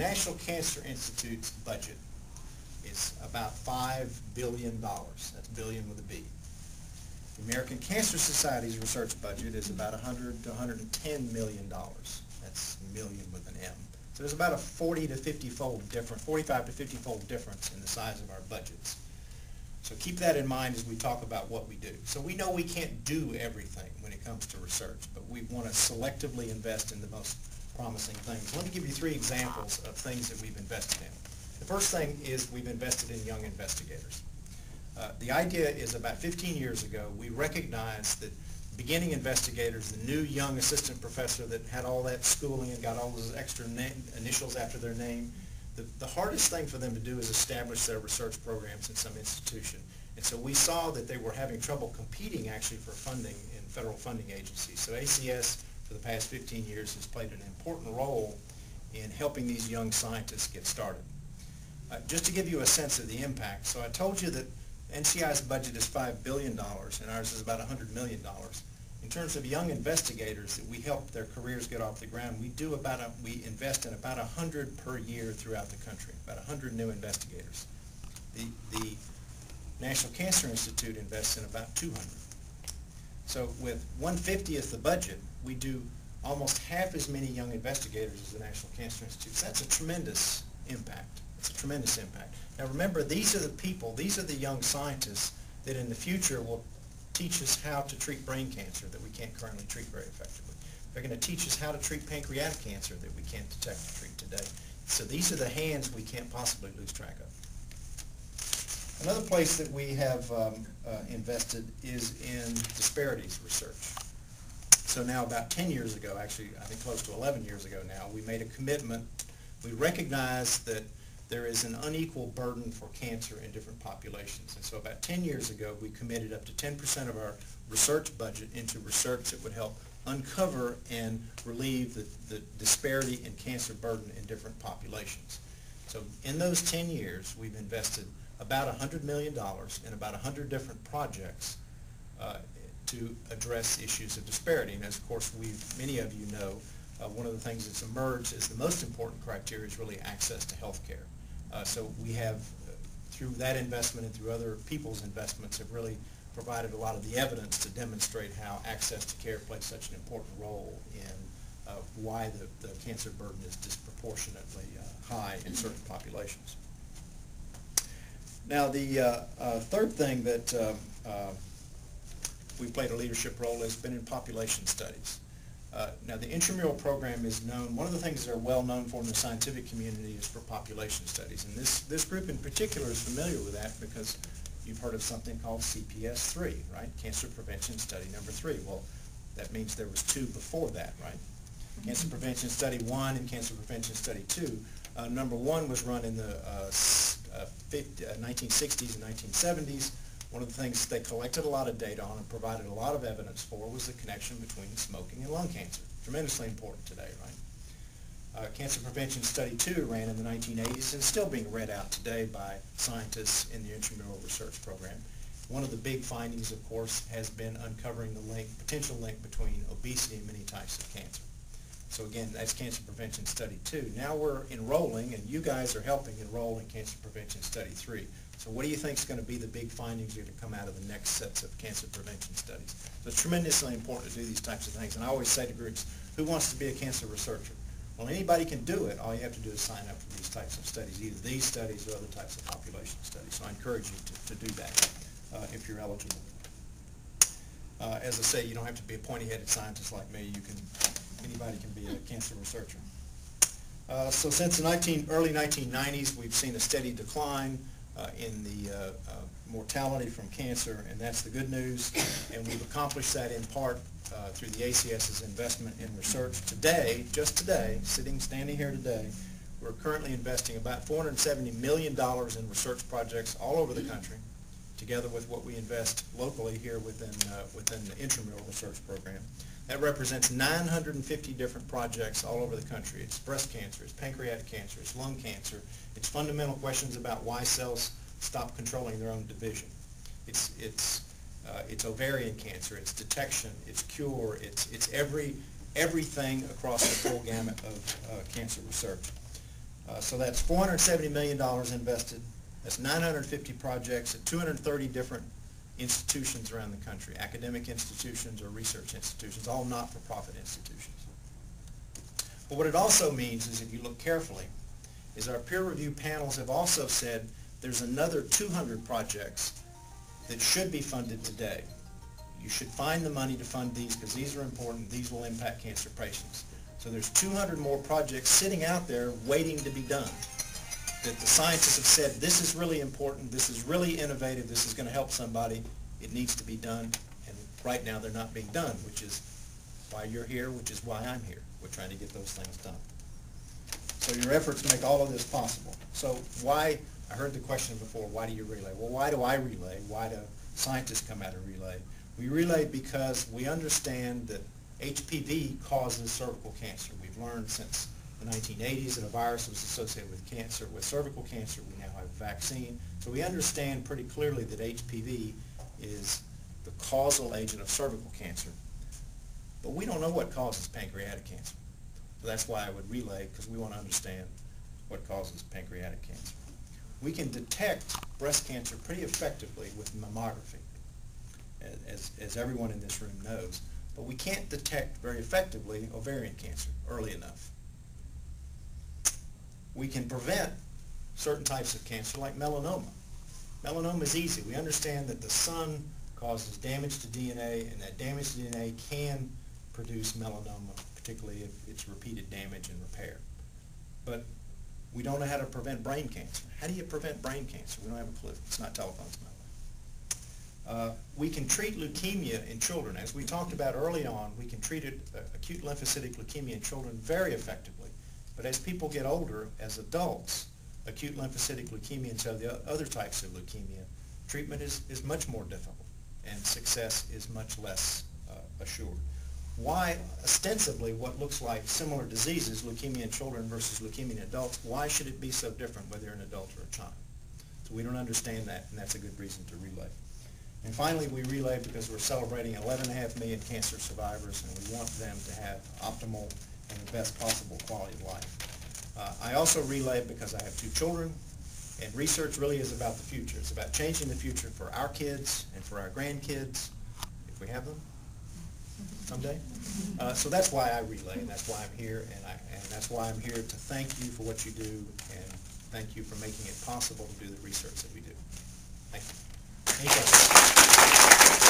National Cancer Institute's budget is about $5 billion. That's billion with a B. The American Cancer Society's research budget is about $100 to $110 million. That's million with an M. So there's about a 40 to 50-fold difference, 45 to 50-fold difference in the size of our budgets. So keep that in mind as we talk about what we do. So we know we can't do everything when it comes to research, but we want to selectively invest in the most promising things. Let me give you 3 examples of things that we've invested in. The first thing is we've invested in young investigators. The idea is about 15 years ago, we recognized that beginning investigators, the new young assistant professor that had all that schooling and got all those extra initials after their name, the hardest thing for them to do is establish their research programs in some institution. And so we saw that they were having trouble competing actually for funding in federal funding agencies. So ACS for the past 15 years has played an important role in helping these young scientists get started. Just to give you a sense of the impact, so I told you that NCI's budget is $5 billion and ours is about $100 million. In terms of young investigators that we help their careers get off the ground, we invest in about 100 per year throughout the country, about 100 new investigators. The National Cancer Institute invests in about 200. So with 1/50th the budget, we do almost half as many young investigators as the National Cancer Institute. So that's a tremendous impact. It's a tremendous impact. Now remember, these are the people, these are the young scientists that in the future will teach us how to treat brain cancer that we can't currently treat very effectively. They're going to teach us how to treat pancreatic cancer that we can't detect and treat today. So these are the hands we can't possibly lose track of. Another place that we have invested is in disparities research. So now about 10 years ago, actually I think close to 11 years ago now, we made a commitment. We recognized that there is an unequal burden for cancer in different populations. And so about 10 years ago, we committed up to 10% of our research budget into research that would help uncover and relieve the disparity in cancer burden in different populations. So in those 10 years, we've invested about $100 million in about 100 different projects to address issues of disparity. And as of course, many of you know, one of the things that's emerged as the most important criteria is really access to health care. So we have, through that investment and through other people's investments, have really provided a lot of the evidence to demonstrate how access to care plays such an important role in why the cancer burden is disproportionately high in certain populations. Now the third thing that we've played a leadership role has been in population studies. Now the intramural program is known, one of the things they're well known for in the scientific community is for population studies. And this group in particular is familiar with that because you've heard of something called CPS-3, right? Cancer Prevention Study number 3. Well, that means there was 2 before that, right? Cancer Prevention Study 1 and Cancer Prevention Study 2. Number 1 was run in the 1960s and 1970s. One of the things they collected a lot of data on and provided a lot of evidence for was the connection between smoking and lung cancer. Tremendously important today, right? Cancer Prevention Study 2 ran in the 1980s and is still being read out today by scientists in the intramural research program. One of the big findings, of course, has been uncovering the potential link between obesity and many types of cancer. So again, that's Cancer Prevention Study 2. Now we're enrolling, and you guys are helping enroll in Cancer Prevention Study 3. So what do you think is going to be the big findings that are going to come out of the next sets of cancer prevention studies? So it's tremendously important to do these types of things. And I always say to groups, who wants to be a cancer researcher? Well, anybody can do it. All you have to do is sign up for these types of studies, either these studies or other types of population studies. So I encourage you to do that if you're eligible. As I say, you don't have to be a pointy-headed scientist like me. Anybody can be a cancer researcher. So since the early 1990s, we've seen a steady decline in the mortality from cancer, and that's the good news. And we've accomplished that in part through the ACS's investment in research. Today, just today, standing here today, we're currently investing about $470 million in research projects all over the country, together with what we invest locally here within the intramural research program. That represents 950 different projects all over the country. It's breast cancer, it's pancreatic cancer, it's lung cancer, it's fundamental questions about why cells stop controlling their own division. It's ovarian cancer, it's detection, it's cure, it's everything across the full gamut of cancer research. So that's $470 million invested. That's 950 projects at 230 different institutions around the country, academic institutions or research institutions, all not-for-profit institutions. But what it also means is, if you look carefully, is our peer review panels have also said there's another 200 projects that should be funded today. You should find the money to fund these because these are important. These will impact cancer patients. So there's 200 more projects sitting out there waiting to be done, that the scientists have said, this is really important, this is really innovative, this is going to help somebody, it needs to be done, and right now they're not being done, which is why you're here, which is why I'm here. We're trying to get those things done. So your efforts make all of this possible. So why, I heard the question before, why do you relay? Well, why do I relay? Why do scientists come out and relay? We relay because we understand that HPV causes cervical cancer. We've learned since the 1980s that a virus was associated with cancer, with cervical cancer. We now have a vaccine. So we understand pretty clearly that HPV is the causal agent of cervical cancer. But we don't know what causes pancreatic cancer. So that's why I would relay, because we want to understand what causes pancreatic cancer. We can detect breast cancer pretty effectively with mammography, as everyone in this room knows. But we can't detect very effectively ovarian cancer early enough. We can prevent certain types of cancer like melanoma. Melanoma is easy. We understand that the sun causes damage to DNA, and that damage to DNA can produce melanoma, particularly if it's repeated damage and repair. But we don't know how to prevent brain cancer. How do you prevent brain cancer? We don't have a clue. It's not telephones, by the way. We can treat leukemia in children. As we talked about early on, we can treat acute lymphocytic leukemia in children very effectively. But as people get older, as adults, acute lymphocytic leukemia and some of the other types of leukemia, treatment is much more difficult, and success is much less assured. Why, ostensibly, what looks like similar diseases, leukemia in children versus leukemia in adults, why should it be so different whether you're an adult or a child? So we don't understand that, and that's a good reason to relay. And finally, we relay because we're celebrating 11.5 million cancer survivors, and we want them to have optimal and the best possible quality of life. I also relay because I have 2 children, and research really is about the future. It's about changing the future for our kids and for our grandkids, if we have them someday. So that's why I relay, and that's why I'm here, and that's why I'm here to thank you for what you do, and thank you for making it possible to do the research that we do. Thank you. Any questions?